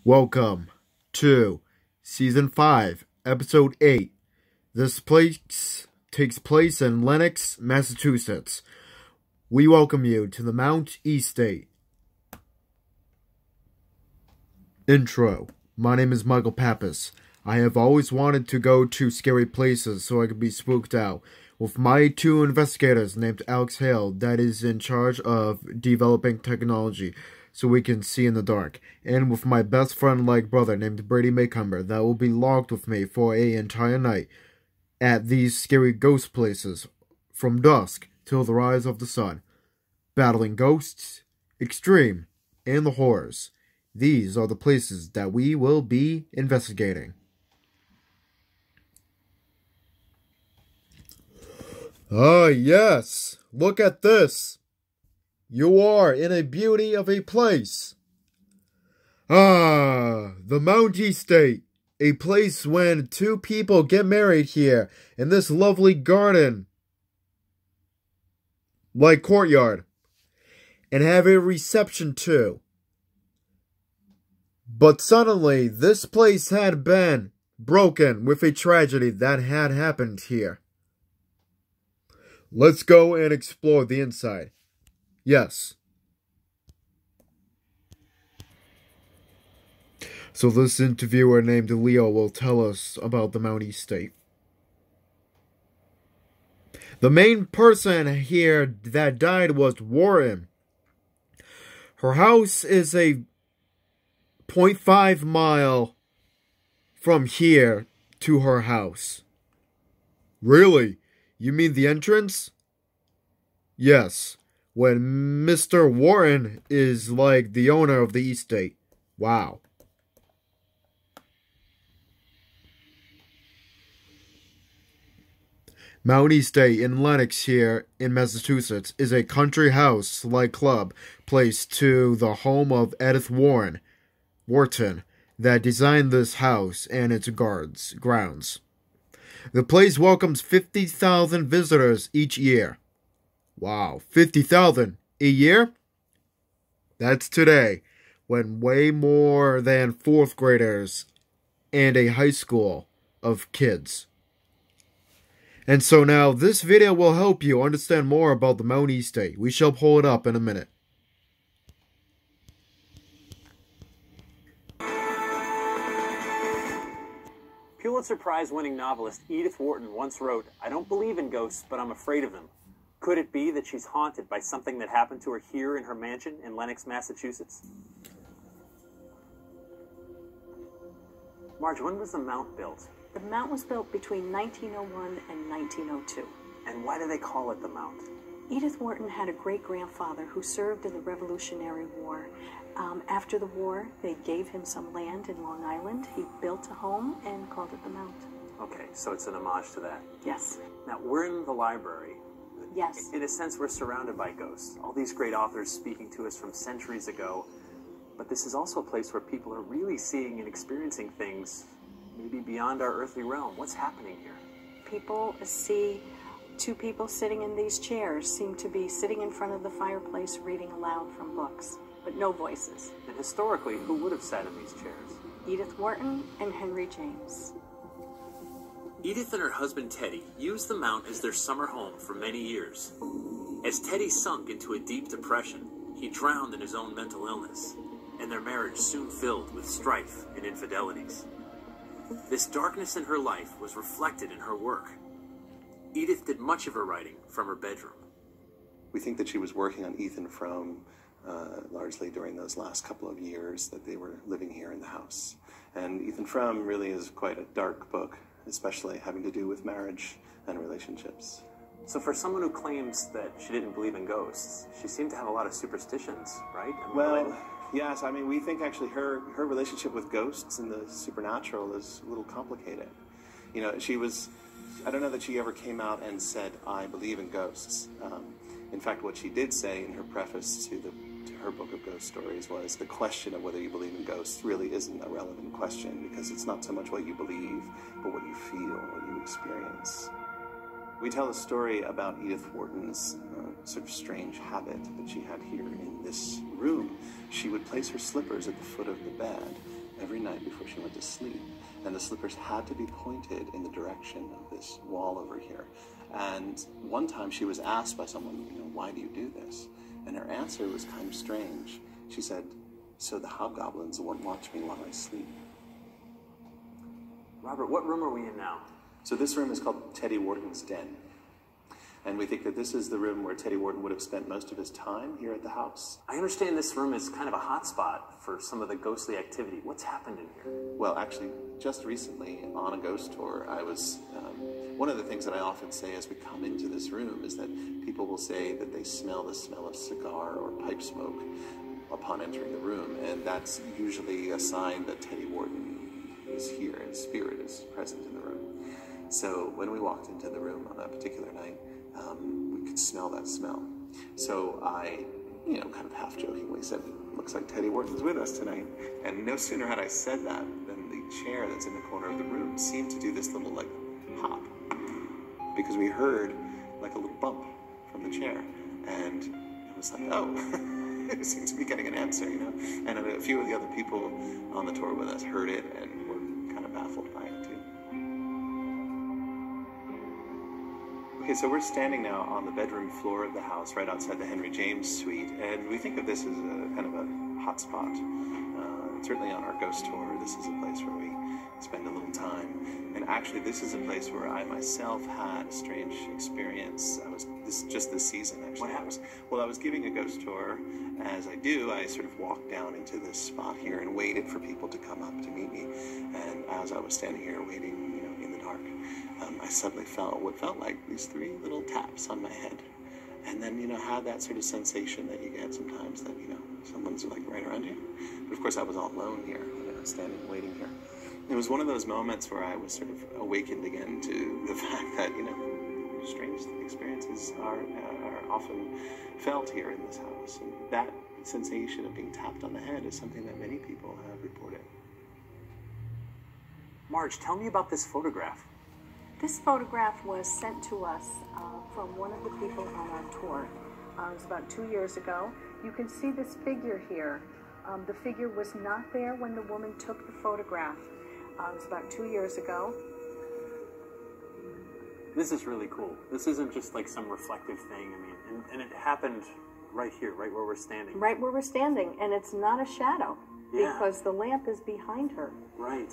Welcome to Season 5, Episode 8. This place takes place in Lenox, Massachusetts. We welcome you to the Mount Estate. Intro. My name is Michael Pappas. I have always wanted to go to scary places so I could be spooked out. With my two investigators named Alex Hale, that is in charge of developing technology so we can see in the dark, and with my best friend-like brother named Brady Maycumber that will be locked with me for an entire night at these scary ghost places from dusk till the rise of the sun, battling ghosts, extreme, and the horrors. These are the places that we will be investigating. Ah, yes! Look at this! You are in a beauty of a place. Ah, the Mount Estate, a place when two people get married here in this lovely garden, like courtyard, and have a reception too. But suddenly, this place had been broken with a tragedy that had happened here. Let's go and explore the inside. Yes. So this interviewer named Leo will tell us about the Mount Estate. The main person here that died was Wharton. Her house is a 0.5 mile from here to her house. Really? You mean the entrance? Yes. When Mr. Wharton is like the owner of the estate. Wow. Mount Estate in Lenox here in Massachusetts is a country house-like club place to the home of Edith Wharton that designed this house and its grounds. The place welcomes 50,000 visitors each year. Wow, 50,000 a year? That's today, when way more than 4th graders and a high school of kids. And so now, this video will help you understand more about the Mount Estate. We shall pull it up in a minute. Pulitzer Prize-winning novelist Edith Wharton once wrote, "I don't believe in ghosts, but I'm afraid of them." Could it be that she's haunted by something that happened to her here in her mansion in Lenox, Massachusetts? Marge, when was the Mount built? The Mount was built between 1901 and 1902. And why do they call it the Mount? Edith Wharton had a great-grandfather who served in the Revolutionary War. After the war, they gave him some land in Long Island. He built a home and called it the Mount. Okay, so it's an homage to that. Yes. Now, we're in the library. Yes. In a sense, we're surrounded by ghosts. All these great authors speaking to us from centuries ago. But this is also a place where people are really seeing and experiencing things maybe beyond our earthly realm. What's happening here? People see two people sitting in these chairs, seem to be sitting in front of the fireplace reading aloud from books, but no voices. And historically, who would have sat in these chairs? Edith Wharton and Henry James. Edith and her husband Teddy used the Mount as their summer home for many years. As Teddy sunk into a deep depression, he drowned in his own mental illness, and their marriage soon filled with strife and infidelities. This darkness in her life was reflected in her work. Edith did much of her writing from her bedroom. We think that she was working on Ethan Frome largely during those last couple of years that they were living here in the house. And Ethan Frome really is quite a dark book, especially having to do with marriage and relationships. So for someone who claims that she didn't believe in ghosts, she seemed to have a lot of superstitions, right? Well, yes, I mean, we think actually her relationship with ghosts and the supernatural is a little complicated. You know, I don't know that she ever came out and said, "I believe in ghosts." In fact, what she did say in her preface to her book of ghost stories was, the question of whether you believe in ghosts really isn't a relevant question, because it's not so much what you believe, but what you feel, what you experience. We tell a story about Edith Wharton's sort of strange habit that she had here in this room. She would place her slippers at the foot of the bed every night before she went to sleep. And the slippers had to be pointed in the direction of this wall over here. And one time she was asked by someone, why do you do this? And her answer was kind of strange. She said, so the hobgoblins won't watch me while I sleep. Robert, what room are we in now? So this room is called Teddy Wharton's den. And we think that this is the room where Teddy Wharton would have spent most of his time here at the house. I understand this room is kind of a hot spot for some of the ghostly activity. What's happened in here? Well, actually, just recently on a ghost tour, I was... one of the things that I often say as we come into this room is that people will say that they smell the smell of cigar or pipe smoke upon entering the room. And that's usually a sign that Teddy Wharton is here and spirit is present in the room. So when we walked into the room on a particular night, we could smell that smell. So I, kind of half-jokingly said, looks like Teddy Wharton's with us tonight. And no sooner had I said that than the chair that's in the corner of the room seemed to do this little, hop. Because we heard, a little bump from the chair. And it was like, oh, it seems to be getting an answer, And a few of the other people on the tour with us heard it and were kind of baffled by it, too. Okay, so we're standing now on the bedroom floor of the house, right outside the Henry James suite, and we think of this as a kind of a hot spot. Certainly on our ghost tour, this is a place where we spend a little time. And actually, this is a place where I myself had a strange experience. Just this season, actually. What happened? I was giving a ghost tour. As I do, I sort of walked down into this spot here and waited for people to come up to meet me. And as I was standing here waiting, in the dark, I suddenly felt what felt like these 3 little taps on my head. And then, had that sort of sensation that you get sometimes that, someone's right around you. But of course, I was all alone here, standing waiting here. It was one of those moments where I was sort of awakened again to the fact that, strange experiences are often felt here in this house. And that sensation of being tapped on the head is something that many people have reported. Marge, tell me about this photograph. This photograph was sent to us from one of the people on our tour. It was about 2 years ago. You can see this figure here. The figure was not there when the woman took the photograph. It was about 2 years ago. This is really cool. This isn't just some reflective thing. And it happened right here, right where we're standing. Right where we're standing, and it's not a shadow because the lamp is behind her. Right.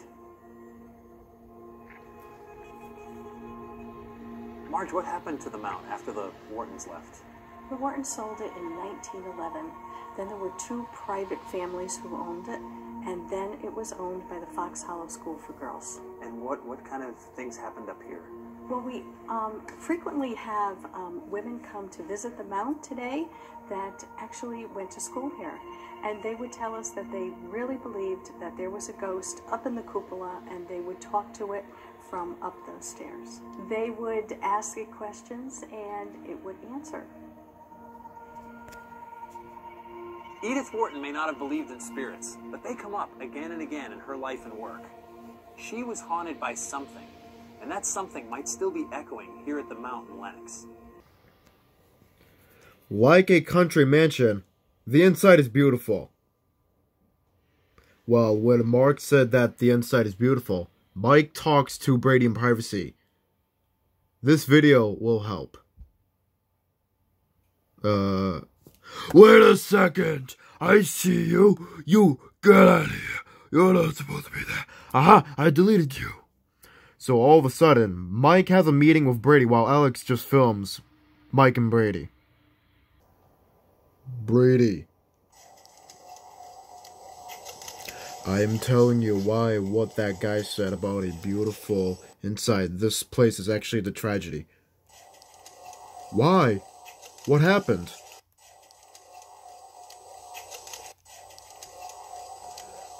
Marge, what happened to the mount after the Whartons left? The Whartons sold it in 1911. Then there were 2 private families who owned it, and then it was owned by the Fox Hollow School for Girls. And what kind of things happened up here? Well, we frequently have women come to visit the mount today that actually went to school here. And they would tell us that they really believed that there was a ghost up in the cupola, and they would talk to it from up those stairs. They would ask it questions, and it would answer. Edith Wharton may not have believed in spirits, but they come up again and again in her life and work. She was haunted by something, and that something might still be echoing here at the Mount in Lenox. Like a country mansion, the inside is beautiful. Well, when Mark said that the inside is beautiful, Mike talks to Brady in privacy. This video will help. Wait a second! I see you! You, get out of here! You're not supposed to be there. Aha! I deleted you. So all of a sudden, Mike has a meeting with Brady while Alex just films Mike and Brady. Brady. I am telling you what that guy said about a beautiful inside. This place is actually the tragedy. Why? What happened?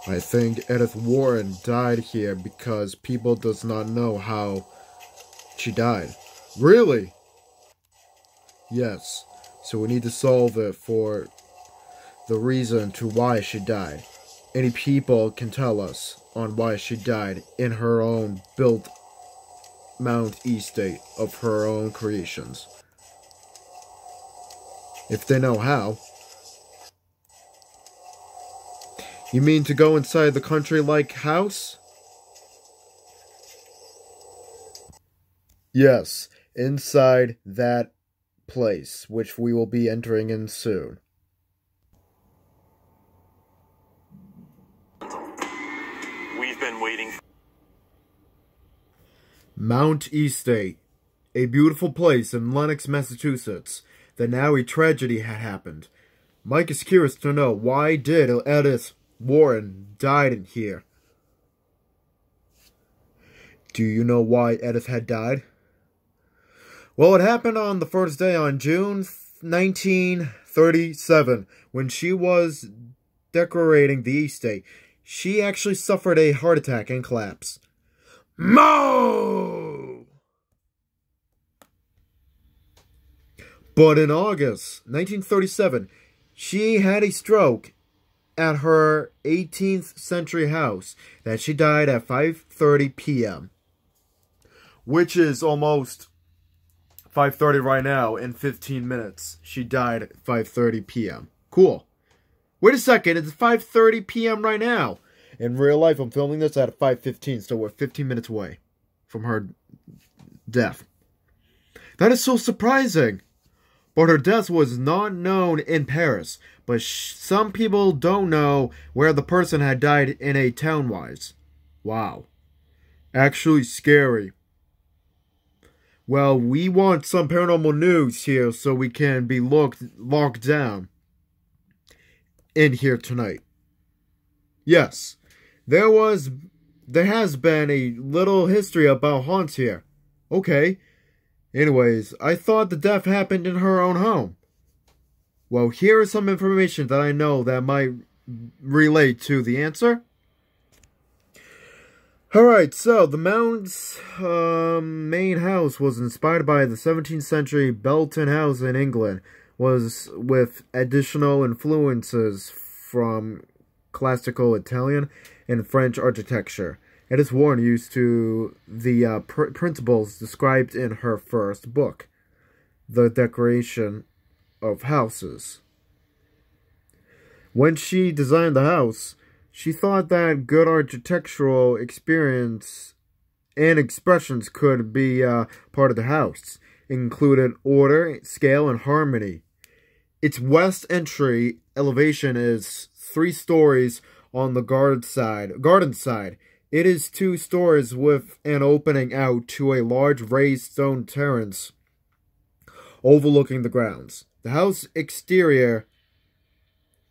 I think Edith Wharton died here because people does not know how she died. Really? Yes. So we need to solve it for the reason to why she died. Any people can tell us on why she died in her own built Mount Estate of her own creations. If they know how. You mean to go inside the country-like house? Yes, inside that place, which we will be entering in soon. We've been waiting. Mount Estate, a beautiful place in Lenox, Massachusetts. That now a tragedy had happened. Mike is curious to know, why did Edith Wharton died here? Do you know why Edith had died? Well, it happened on the first day on June 1937, when she was decorating the estate. She actually suffered a heart attack and collapsed. Mo! But in August 1937, she had a stroke at her 18th century house that she died at 5:30 p.m. Which is almost 5:30 right now. In 15 minutes, she died at 5:30 p.m. Cool. Wait a second, it's 5:30 p.m. right now. In real life, I'm filming this at 5:15, so we're 15 minutes away from her death. That is so surprising. But her death was not known in Paris, but some people don't know where the person had died in a town-wise. Wow. Actually scary. Well, we want some paranormal news here so we can be locked down in here tonight. Yes, there has been a little history about haunts here. Okay. Anyways, I thought the death happened in her own home. Well, here is some information that I know that might relate to the answer. Alright, so the Mount's main house was inspired by the 17th century Belton House in England, was with additional influences from classical Italian and French architecture. Edith Wharton used to the principles described in her first book, The Decoration of Houses. When she designed the house, she thought that good architectural experience and expressions could be part of the house. It included order, scale, and harmony. Its west entry elevation is 3 stories on the garden side. It is 2 stories with an opening out to a large raised stone terrace overlooking the grounds. The house exterior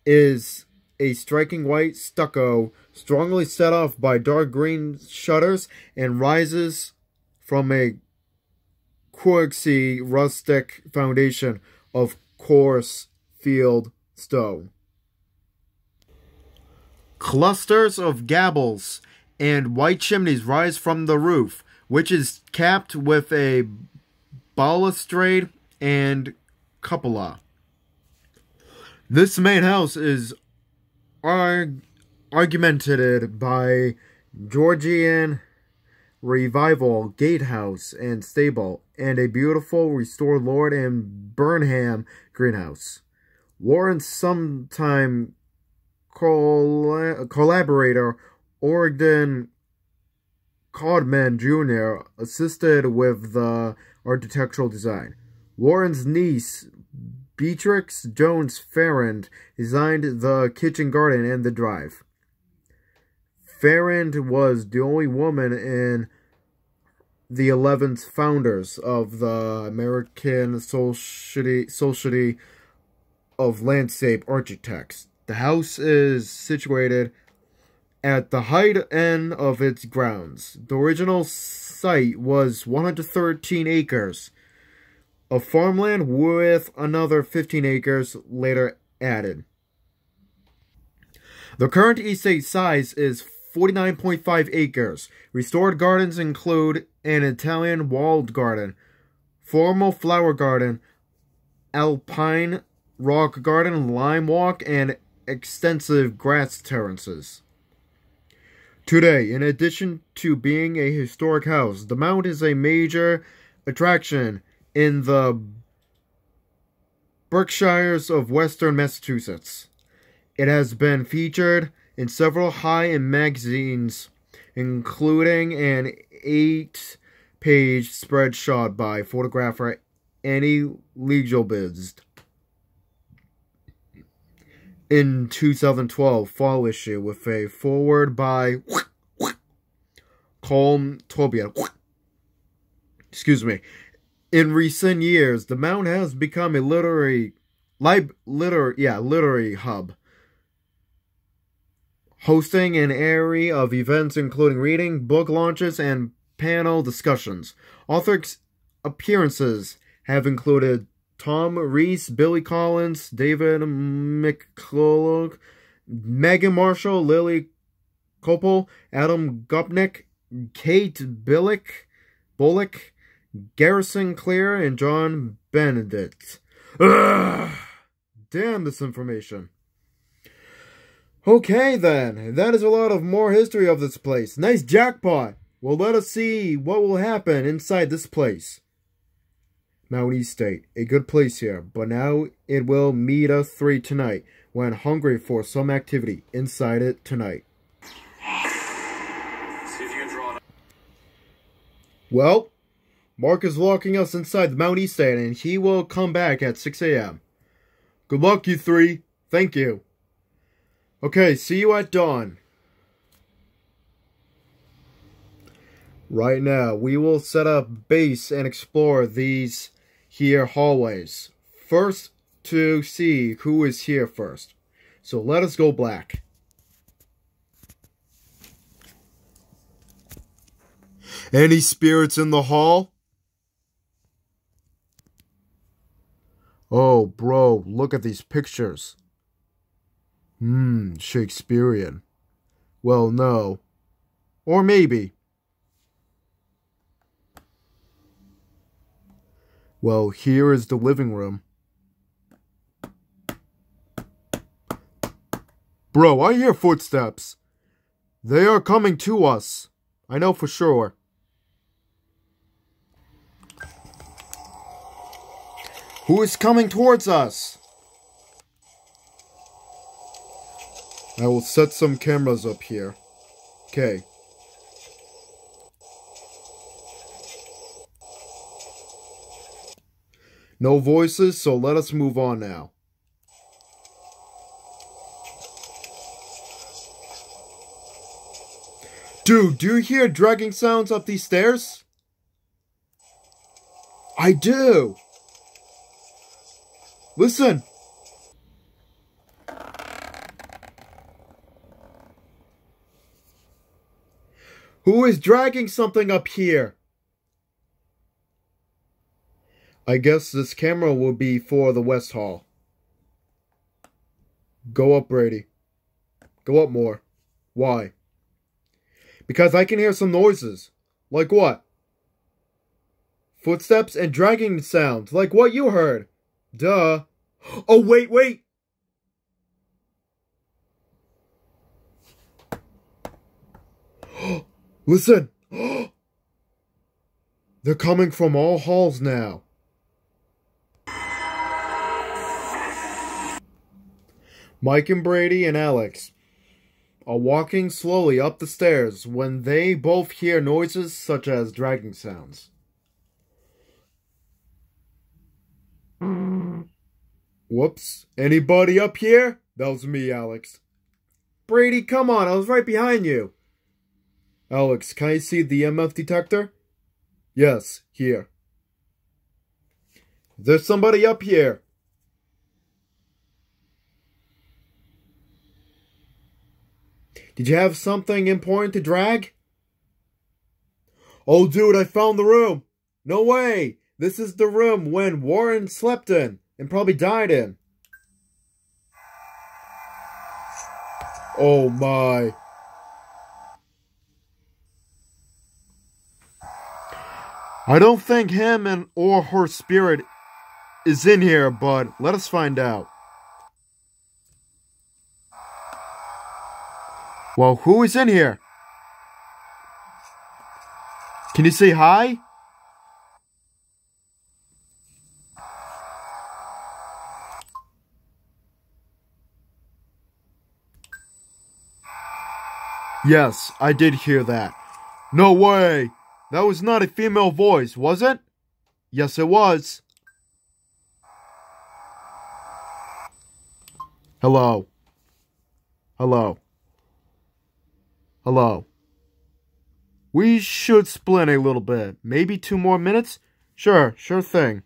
is a striking white stucco, strongly set off by dark green shutters, and rises from a quartzy rustic foundation of coarse field stone. Clusters of gables and white chimneys rise from the roof, which is capped with a balustrade and cupola. This main house is augmented by Georgian Revival gatehouse and stable, and a beautiful restored Lord and Burnham greenhouse. Warren's sometime collaborator Ogden Codman Jr. assisted with the architectural design. Warren's niece, Beatrix Jones Farrand, designed the kitchen garden and the drive. Farrand was the only woman in the 11 founders of the American Society of Landscape Architects. The house is situated at the height end of its grounds. The original site was 113 acres of farmland, with another 15 acres later added. The current estate size is 49.5 acres. Restored gardens include an Italian walled garden, formal flower garden, alpine rock garden, lime walk, and extensive grass terraces. Today, in addition to being a historic house, the Mount is a major attraction in the Berkshires of western Massachusetts. It has been featured in several high-end magazines, including an 8-page spread shot by photographer Annie Leibovitz in 2012 fall issue with a foreword by Colm Tobias. Excuse me. In recent years, the Mount has become a literary hub, hosting an array of events including reading, book launches, and panel discussions. Author appearances have included Tom Rees, Billy Collins, David McCullough, Megan Marshall, Lily Koppel, Adam Gopnik, Kate Bullock, Garrison Clear, and John Benedict. Ugh! Damn this information. Okay then, that is a lot of more history of this place. Nice jackpot! Well, let us see what will happen inside this place. Mount Estate, a good place here, but now it will meet us 3 tonight, when hungry for some activity inside it tonight. See if you can draw it. Well, Mark is locking us inside the Mount Estate, and he will come back at 6 a.m. Good luck, you 3. Thank you. Okay, see you at dawn. Right now, we will set up base and explore these here hallways. First, to see who is here first. So let us go black. Any spirits in the hall? Oh, bro, look at these pictures. Shakespearean. Well, no. Or maybe. Well, here is the living room. Bro, I hear footsteps. They are coming to us. I know for sure. Who is coming towards us? I will set some cameras up here. Okay. No voices, so let us move on now. Dude, do you hear dragging sounds up these stairs? I do. Listen. Who is dragging something up here? I guess this camera will be for the West Hall. Go up, Brady. Go up more. Why? Because I can hear some noises. Like what? Footsteps and dragging sounds. Like what you heard. Duh. Oh, wait. Listen. They're coming from all halls now. Mike and Brady and Alex are walking slowly up the stairs when they both hear noises such as dragging sounds. Whoops. Anybody up here? That was me, Alex. Brady, come on. I was right behind you. Alex, can I see the EMF detector? Yes, here. There's somebody up here. Did you have something important to drag? Oh, dude, I found the room. No way. This is the room when Warren slept in and probably died in. Oh, my. I don't think him and or her spirit is in here, but let us find out. Well, who is in here? Can you say hi? Yes, I did hear that. No way! That was not a female voice, was it? Yes, it was. Hello. Hello. Hello. We should split a little bit. Maybe 2 more minutes? Sure thing.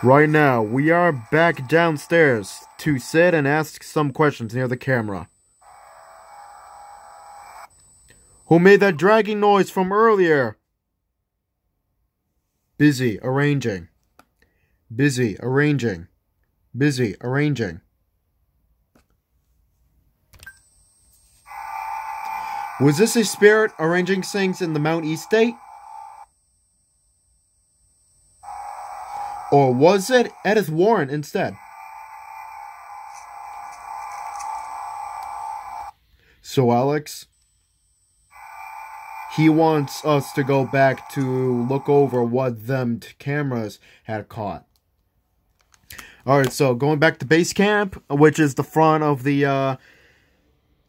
Right now, we are back downstairs to sit and ask some questions near the camera. Who made that dragging noise from earlier? Busy arranging. Busy arranging. Busy arranging. Was this a spirit arranging things in the Mount Estate? Or was it Edith Wharton instead? So Alex, he wants us to go back to look over what them cameras had caught. Alright, so going back to base camp, which is the front of the,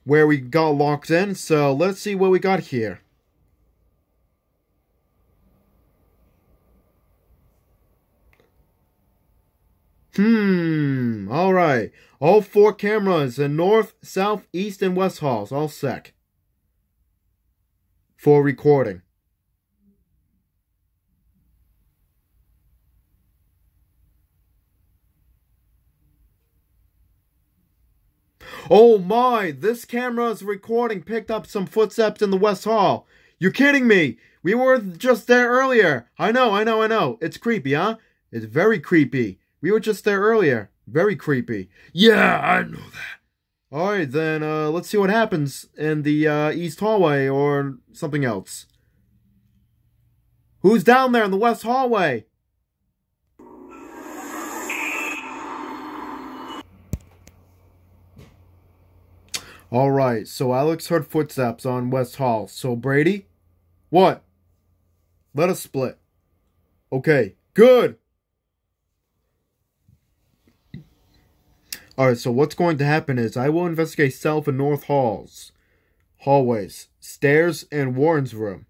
where we got locked in. So let's see what we got here. Alright. All 4 cameras in north, south, east, and west halls, all set for recording. Oh my, this camera's recording picked up some footsteps in the west hall. You're kidding me. We were just there earlier. I know. It's creepy, huh? It's very creepy. We were just there earlier. Very creepy. Yeah, I know that. Alright, then, let's see what happens in the, east hallway or something else. Who's down there in the west hallway? Alright, so Alex heard footsteps on West Hall. So, Brady? What? Let us split. Okay, good! Alright, so what's going to happen is I will investigate south and north hallways, stairs, and Warren's room.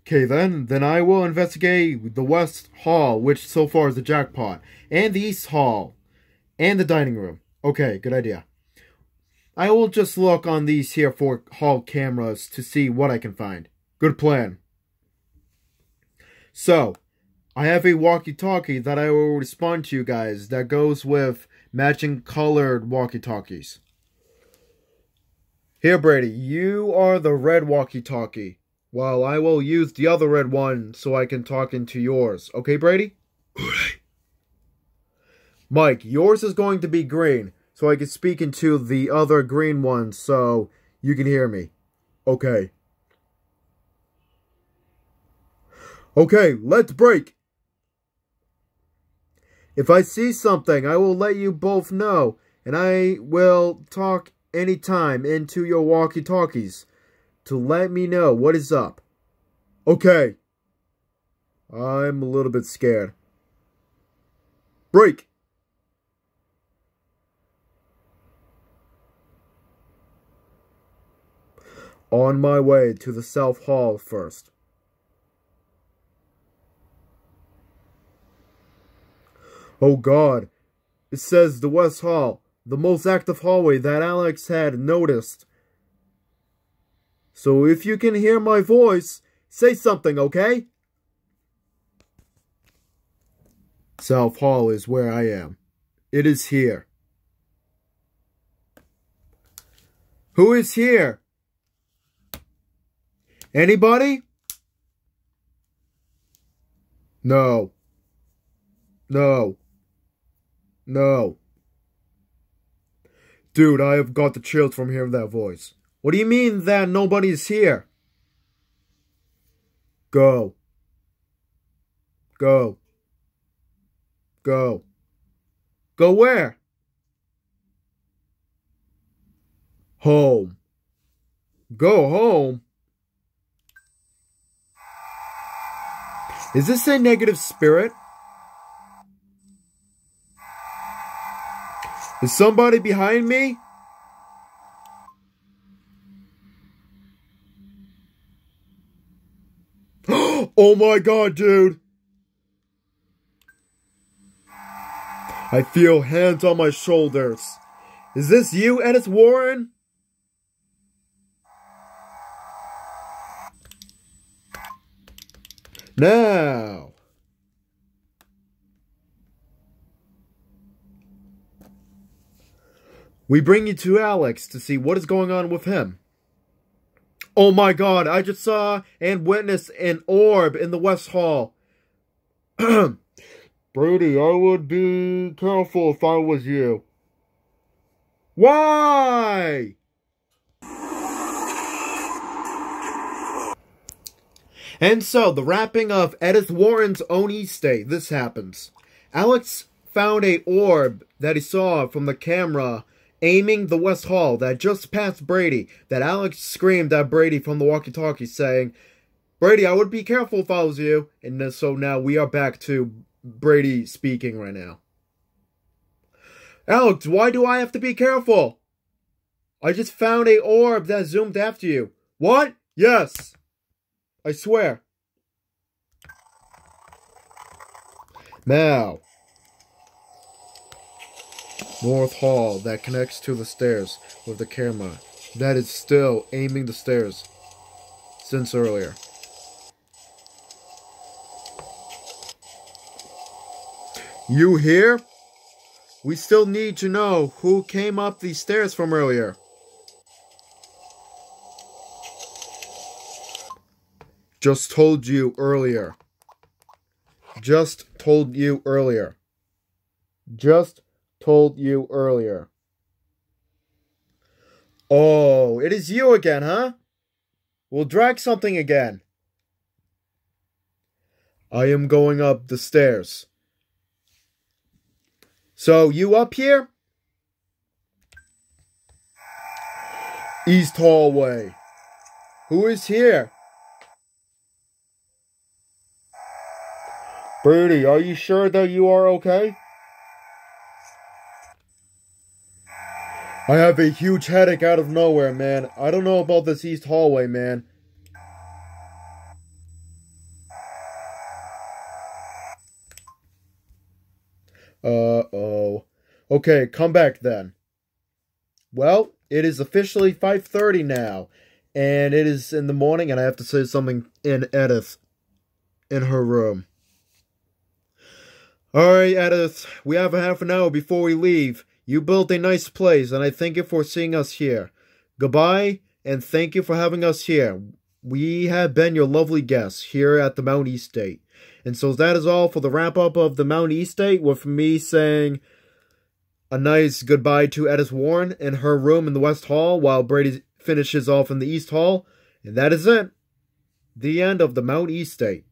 Okay, then I will investigate the west hall, which so far is the jackpot, and the east hall, and the dining room. Okay, good idea. I will just look on these here 4 hall cameras to see what I can find. Good plan. So, I have a walkie-talkie that I will respond to you guys that goes with matching colored walkie-talkies. Here, Brady, you are the red walkie-talkie, while I will use the other red one so I can talk into yours. Okay, Brady? Alright. Mike, yours is going to be green, so I can speak into the other green one so you can hear me. Okay. Okay, let's break. If I see something, I will let you both know, and I will talk anytime into your walkie-talkies to let me know what is up. Okay. I'm a little bit scared. Break. On my way to the South Hall first. Oh God, it says the West Hall, the most active hallway that Alex had noticed. So if you can hear my voice, say something, okay? South Hall is where I am. It is here. Who is here? Anybody? No. No. No. Dude, I have got the chills from hearing that voice. What do you mean that nobody's here? Go. Go. Go. Go where? Home. Go home? Is this a negative spirit? Is somebody behind me? Oh my god, dude! I feel hands on my shoulders. Is this you, Edith Wharton? Now, we bring you to Alex to see what is going on with him. Oh my god, I just saw and witnessed an orb in the West Hall. Brady, I would be careful if I was you. Why? And so, the wrapping of Edith Wharton's own estate, this happens. Alex found a orb that he saw from the camera aiming the West Hall that just passed Brady, that Alex screamed at Brady from the walkie-talkie saying, Brady, I would be careful if I was you. And so now we are back to Brady speaking right now. Alex, why do I have to be careful? I just found a orb that zoomed after you. What? Yes. I swear. Now, North Hall that connects to the stairs with the camera that is still aiming the stairs since earlier. You here? We still need to know who came up these stairs from earlier. Just told you earlier. Just told you earlier. Just told you earlier. Oh, it is you again, huh? We'll drag something again. I am going up the stairs. So, you up here? East hallway. Who is here? Brady, are you sure that you are okay? I have a huge headache out of nowhere, man. I don't know about this east hallway, man. Uh-oh. Okay, come back then. Well, it is officially 5:30 now. And it is in the morning, and I have to say something in Edith. In her room. Alright, Edith. We have a half an hour before we leave. You built a nice place, and I thank you for seeing us here. Goodbye, and thank you for having us here. We have been your lovely guests here at the Mount Estate. And so that is all for the wrap-up of the Mount Estate, with me saying a nice goodbye to Edith Wharton in her room in the West Hall, while Brady finishes off in the East Hall. And that is it. The end of the Mount Estate.